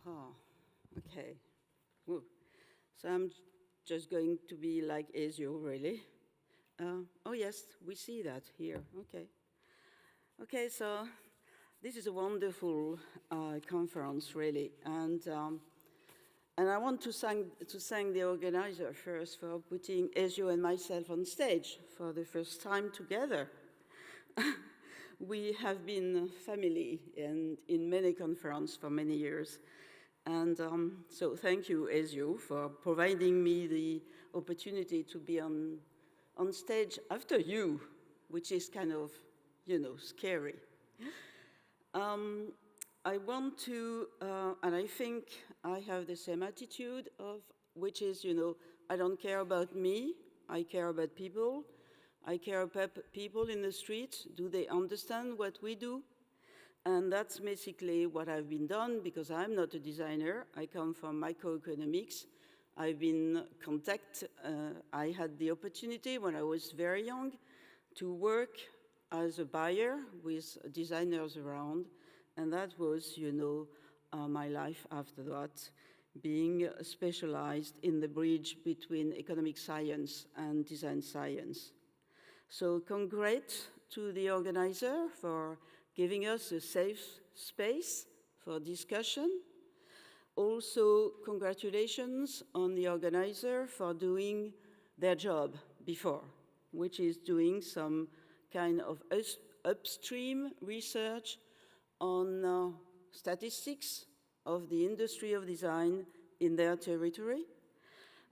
Okay. Woo. So I'm just going to be like Ezio, really. Oh yes, we see that here. Okay. Okay, so this is a wonderful conference, really, and I want to thank the organizer first for putting Ezio and myself on stage for the first time together. We have been family in many conferences for many years. And so thank you, Ezio, for providing me the opportunity to be on stage after you, which is kind of, scary. I want to, and I think I have the same attitude which is, I don't care about me, I care about people. I care about people in the street. Do they understand what we do? And that's basically what I've been done, because I'm not a designer. I come from microeconomics. I've been I had the opportunity when I was very young to work as a buyer with designers around. And that was, my life after that, being specialized in the bridge between economic science and design science. So congrats to the organizer for giving us a safe space for discussion. Also, congratulations on the organizer for doing their job before, which is doing some kind of upstream research on statistics of the industry of design in their territory,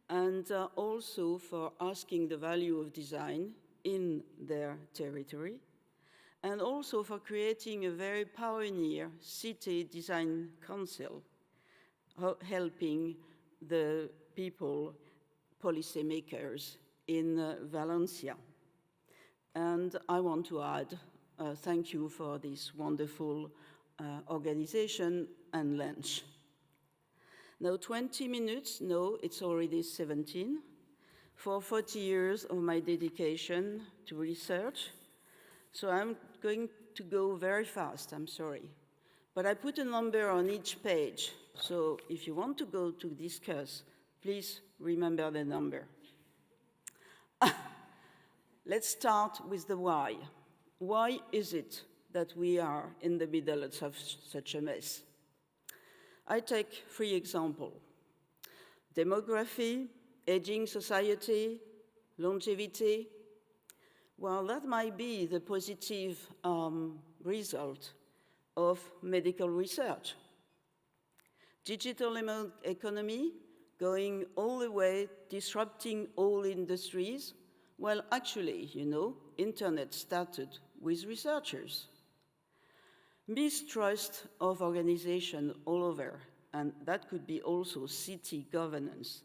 and also for asking the value of design in their territory, and also for creating a very pioneer city design council, helping the people, policymakers in Valencia. And I want to add, thank you for this wonderful organization and lunch. Now 20 minutes, no, it's already 17. For 40 years of my dedication to research. So I'm going to go very fast, I'm sorry. But I put a number on each page, so if you want to go to discuss, please remember the number. Let's start with the why. Why is it that we are in the middle of such a mess? I take 3 examples. Demography, aging society, longevity. Well, that might be the positive result of medical research. Digital economy, going all the way, disrupting all industries. Well, actually, internet started with researchers. Mistrust of organization all over, and that could be also city governance.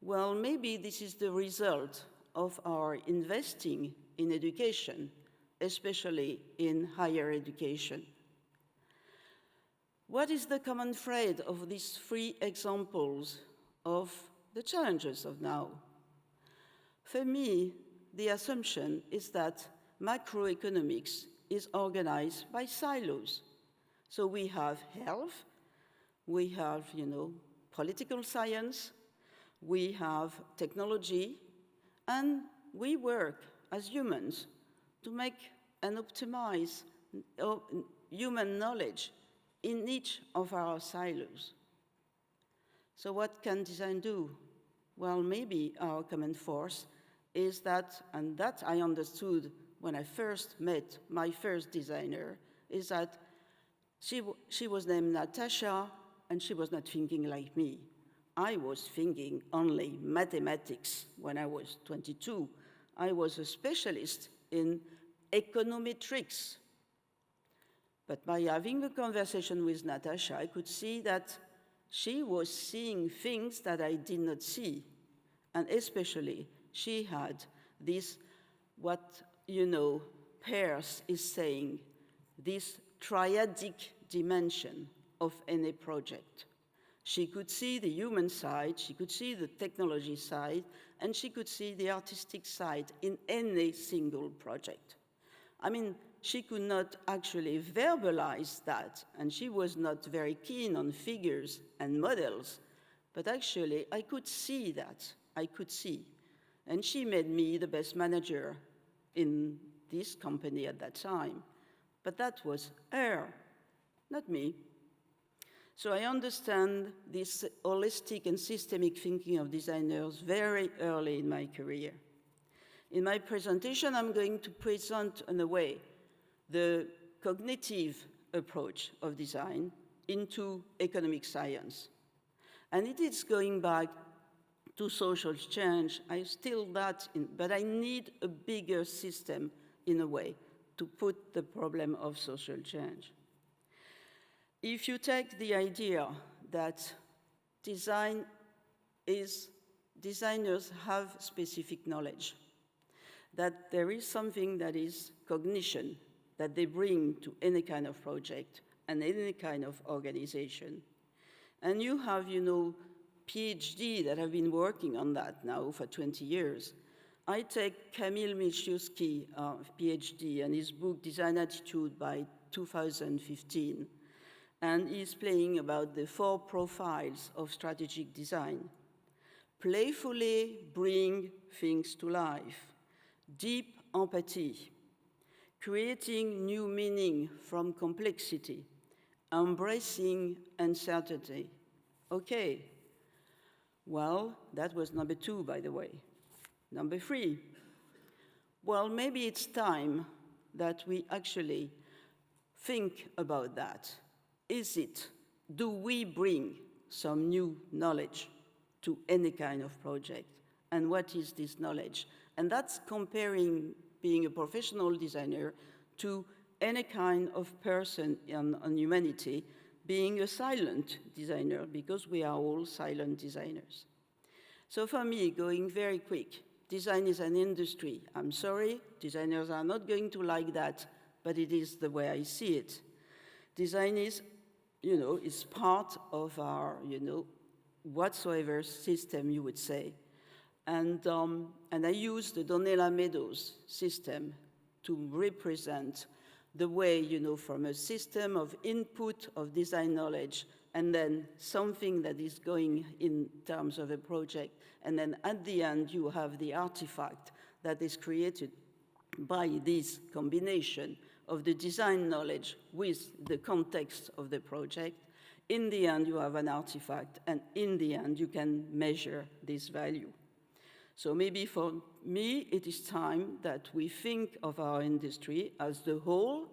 Well, maybe this is the result of our investing in education, especially in higher education. What is the common thread of these 3 examples of the challenges of now? For me, the assumption is that macroeconomics is organized by silos. So we have health, we have, political science, we have technology, and we work as humans to make and optimize human knowledge in each of our silos. So what can design do? Well, maybe our common force is that, and that I understood when I first met my first designer, is that she was named Natasha, and she was not thinking like me. I was thinking only mathematics when I was 22. I was a specialist in econometrics. But by having a conversation with Natasha, I could see that she was seeing things that I did not see. And especially, she had this, what, Peirce is saying, this triadic dimension of any project. She could see the human side, she could see the technology side, and she could see the artistic side in any single project. I mean, she could not actually verbalize that, and she was not very keen on figures and models, but actually I could see that, I could see. And she made me the best manager in this company at that time. But that was her, not me. So I understand this holistic and systemic thinking of designers very early in my career. In my presentation, I'm going to present, in a way, the cognitive approach of design into economic science. And it is going back to social change. I still that in, but I need a bigger system, in a way, to put the problem of social change. If you take the idea that designers have specific knowledge, that there is something that is cognition that they bring to any kind of project and any kind of organization. And you have, PhD that have been working on that now for 20 years. I take Kamil Milczewski, PhD, and his book Design Attitude by 2015. And he's playing about the 4 profiles of strategic design. Playfully bring things to life. Deep empathy. Creating new meaning from complexity. Embracing uncertainty. Okay. Well, that was number 2, by the way. Number 3. Well, maybe it's time that we actually think about that. Do we bring some new knowledge to any kind of project? And what is this knowledge? And that's comparing being a professional designer to any kind of person on humanity being a silent designer, because we are all silent designers. So for me, going very quick, design is an industry. I'm sorry, designers are not going to like that, but it is the way I see it. Design is, is part of our, whatsoever system, you would say. And I use the Donella Meadows system to represent the way, from a system of input of design knowledge, and then something that is going in terms of a project, and then at the end you have the artifact that is created by this combination of the design knowledge with the context of the project. In the end, you have an artifact, and in the end, you can measure this value. So maybe for me, it is time that we think of our industry as the whole,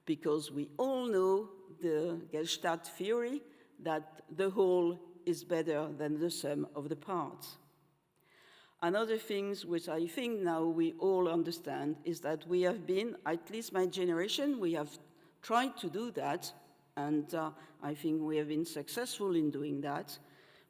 because we all know the Gestalt theory that the whole is better than the sum of the parts. Another thing which I think now we all understand is that we have been, at least my generation, we have tried to do that, and I think we have been successful in doing that.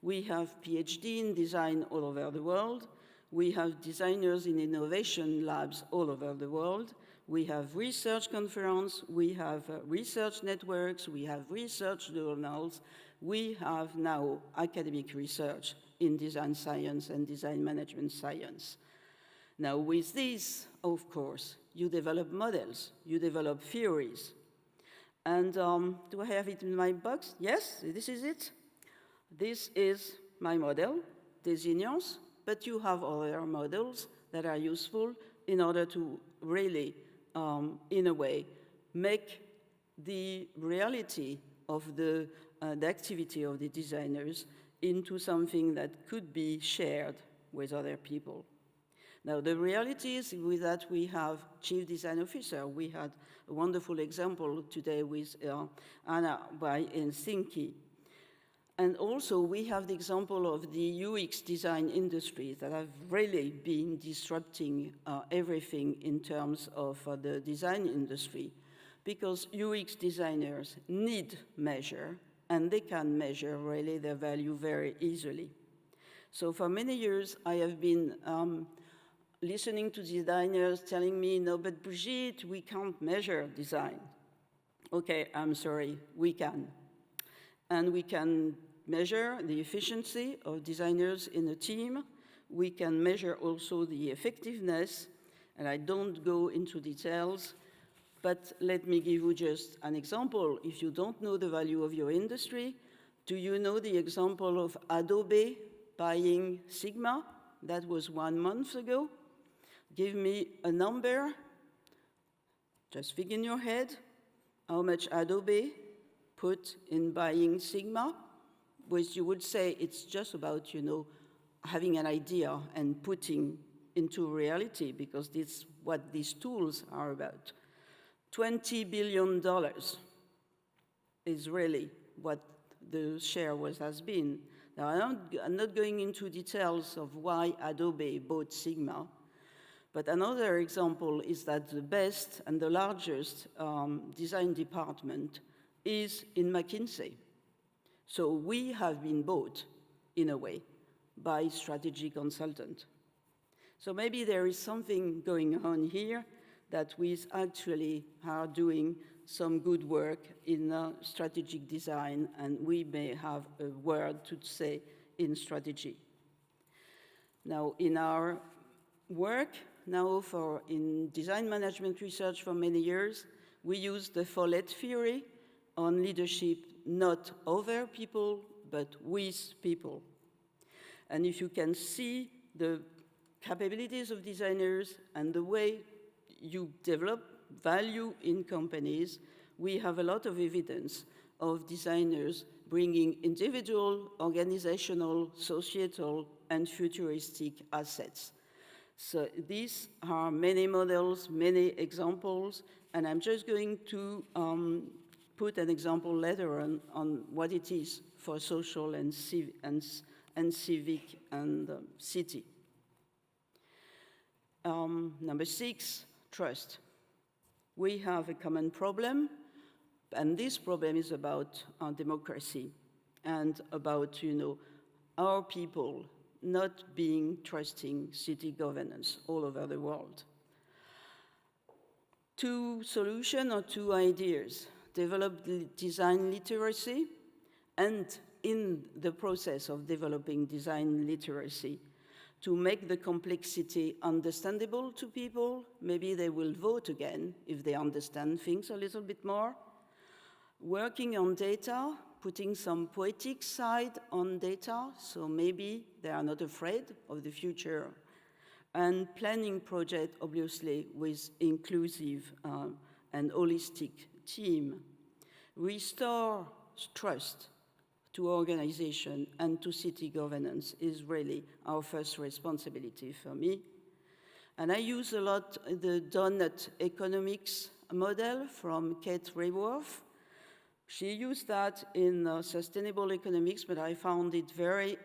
We have PhD in design all over the world. We have designers in innovation labs all over the world. We have research conferences, we have research networks, we have research journals. We have now academic research in design science and design management science. Now with this, of course, you develop models, you develop theories. And do I have it in my box? Yes, this is it. This is my model, Désignance, but you have other models that are useful in order to really, in a way, make the reality of the activity of the designers into something that could be shared with other people. Now, the reality is with that we have Chief Design Officer. We had a wonderful example today with Anna by Helsinki. And also, we have the example of the UX design industry that have really been disrupting everything in terms of the design industry, because UX designers need measure, and they can measure really their value very easily. So for many years, I have been listening to designers telling me, no, but Brigitte, we can't measure design. Okay, I'm sorry, we can. And we can measure the efficiency of designers in a team. We can measure also the effectiveness, and I don't go into details, But let me give you just an example. If you don't know the value of your industry, do you know the example of Adobe buying Sigma? That was 1 month ago. Give me a number. Just think in your head how much Adobe put in buying Sigma, which you would say it's just about, having an idea and putting into reality, because this is what these tools are about. $20 billion is really what the share has been. Now, I'm not going into details of why Adobe bought Sigma, but another example is that the best and the largest design department is in McKinsey. So we have been bought, in a way, by strategy consultant. So maybe there is something going on here that we actually are doing some good work in strategic design, and we may have a word to say in strategy. Now, in our work, in design management research for many years, we use the Follett theory on leadership, not over people, but with people. And if you can see the capabilities of designers and the way you develop value in companies, we have a lot of evidence of designers bringing individual, organizational, societal, and futuristic assets. So these are many models, many examples, and I'm just going to put an example later on what it is for social and civic and city. Number 6, trust. We have a common problem, and this problem is about democracy and about, our people not being trusting city governance all over the world. 2 solutions or 2 ideas. Develop design literacy, and in the process of developing design literacy, to make the complexity understandable to people. Maybe they will vote again if they understand things a little bit more. Working on data, putting some poetic side on data, so maybe they are not afraid of the future. And planning project, obviously, with inclusive and holistic team. Restore trust to organization and to city governance is really our first responsibility for me. And I use a lot the donut economics model from Kate Raworth. She used that in sustainable economics, but I found it very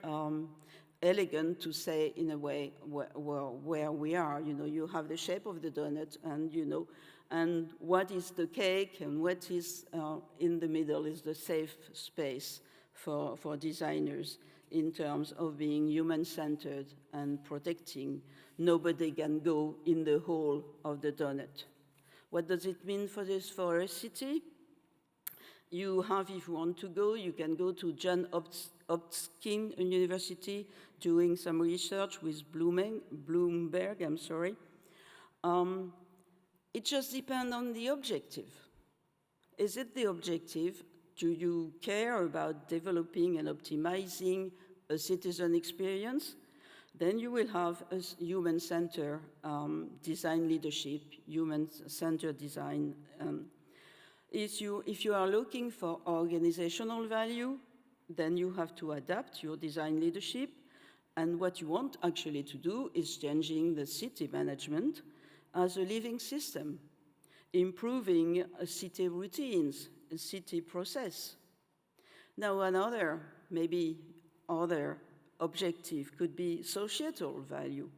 elegant to say in a way where we are. You have the shape of the donut, and what is the cake, and what is in the middle is the safe space for designers in terms of being human-centered and protecting. Nobody can go in the hole of the donut. What does it mean for a city? You have, if you want to go, you can go to John Hopkins University doing some research with Bloomberg. It just depends on the objective. Is it the objective? Do you care about developing and optimizing a citizen experience? Then you will have a human-centered design leadership, human-centered design. If you are looking for organizational value, then you have to adapt your design leadership. And what you want actually to do is changing the city management as a living system, improving city routines, city process. Now another, maybe other objective could be societal value.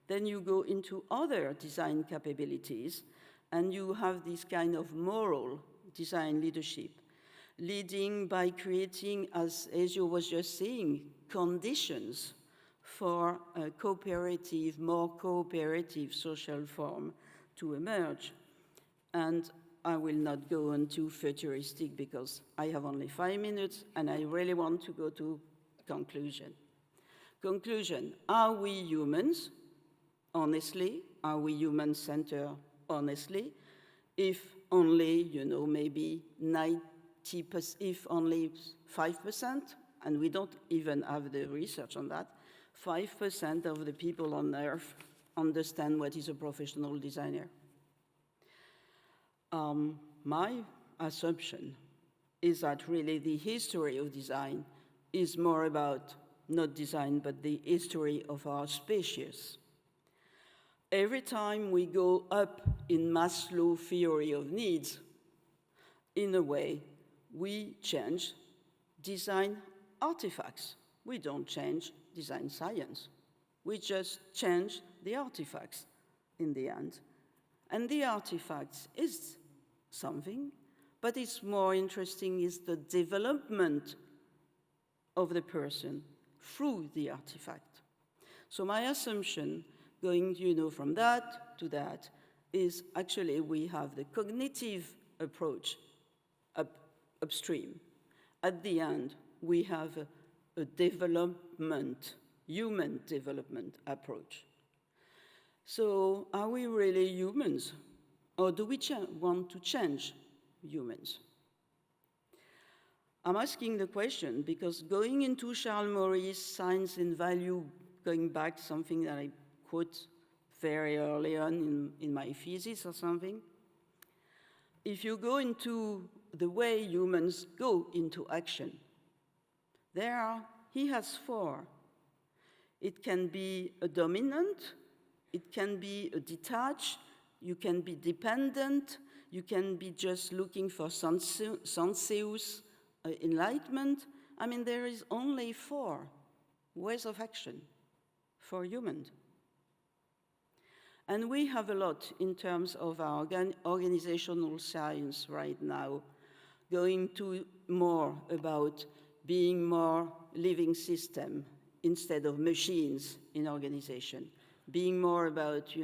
Then you go into other design capabilities, and you have this kind of moral design leadership, leading by creating, as Ezio was just saying, conditions for a cooperative, more cooperative social form to emerge. And I will not go on too futuristic because I have only 5 minutes and I really want to go to conclusion. Conclusion, are we humans? Honestly, are we human-centered? Honestly. if only, maybe 90%, if only 5%, and we don't even have the research on that, 5% of the people on Earth understand what is a professional designer. My assumption is that really the history of design is more about not design, but the history of our species. Every time we go up in Maslow's theory of needs, in a way, we change design artifacts. We don't change design science. We just change the artifacts in the end. And the artifacts is something, but it's more interesting is the development of the person through the artifact. So my assumption, going from that to that, is actually we have the cognitive approach upstream. At the end, we have a development, human development approach. So are we really humans? Or do we want to change humans? I'm asking the question because going into Charles Maurice's Science and Value, going back something that I quote very early on in my thesis or something, if you go into the way humans go into action, he has 4. It can be a dominant, it can be a detached, you can be dependent, you can be just looking for sensuous enlightenment. I mean, there is only 4 ways of action for humans. And we have a lot in terms of our organizational science right now, going to more about being more living system instead of machines in organization, being more about,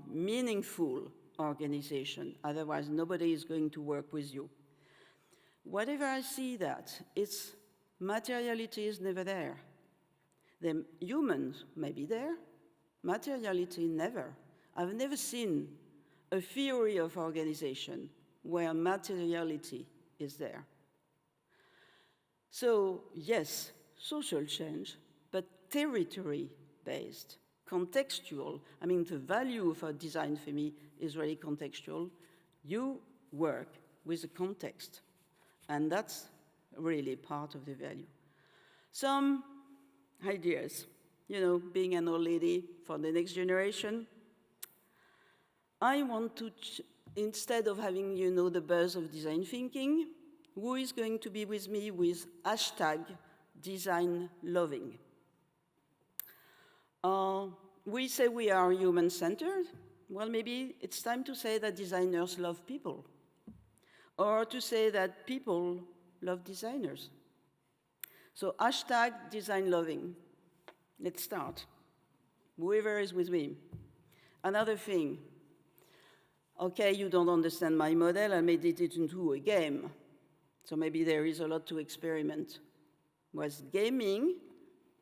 meaningful organization. Otherwise, nobody is going to work with you. Whatever I see that, it's materiality is never there. The humans may be there, materiality never. I've never seen a theory of organization where materiality is there. So yes, social change, but territory-based, contextual. I mean, the value of a design for me is really contextual. You work with a context, and that's really part of the value. Some ideas, being an old lady for the next generation, I want to, instead of having, the buzz of design thinking, who is going to be with me with #DesignLoving? We say we are human-centered. Well, maybe it's time to say that designers love people, or to say that people love designers. So #DesignLoving. Let's start. Whoever is with me. Another thing. Okay, you don't understand my model, I made it into a game. So maybe there is a lot to experiment. Whereas gaming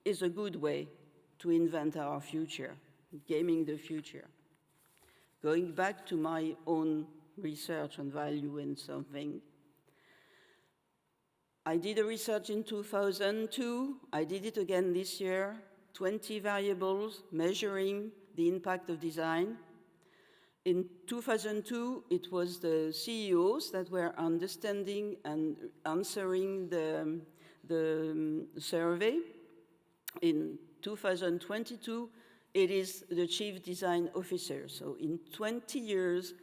is a good way to invent our future, gaming the future. Going back to my own research on value and something, I did a research in 2002, I did it again this year, 20 variables measuring the impact of design. In 2002, it was the CEOs that were understanding and answering the survey. In 2022, it is the chief design officer. So in 20 years,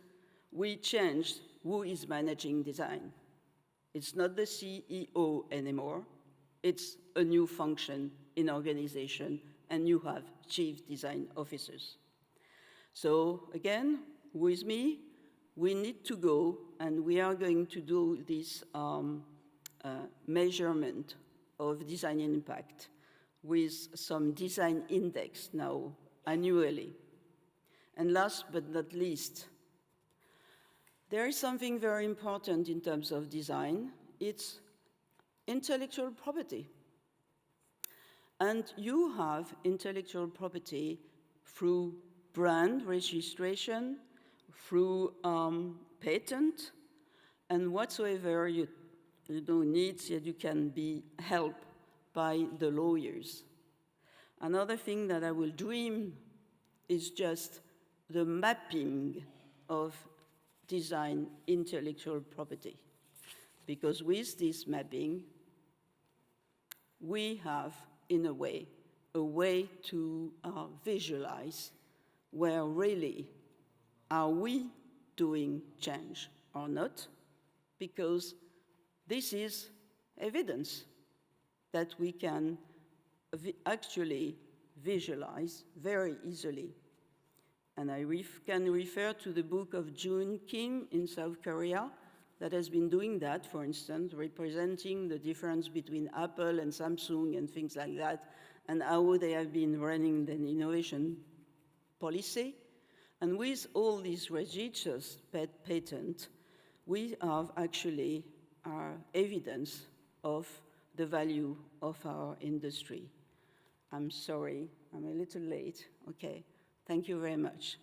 we changed who is managing design. It's not the CEO anymore. It's a new function in organization, and you have chief design officers. So again, with me, we need to go, and we are going to do this measurement of design impact with some design index now annually. And last but not least, there is something very important in terms of design. It's intellectual property. And you have intellectual property through brand registration, through patent, and whatsoever you needs that you can be helped by the lawyers. Another thing that I will dream is just the mapping of design intellectual property. Because with this mapping, we have, in a way to visualize where really are we doing change or not, because this is evidence that we can actually visualize very easily. And I can refer to the book of June Kim in South Korea that has been doing that, for instance, representing the difference between Apple and Samsung and things like that, and how they have been running the innovation policy. And with all these registered patents, we have actually evidence of the value of our industry. I'm sorry, I'm a little late. Okay, thank you very much.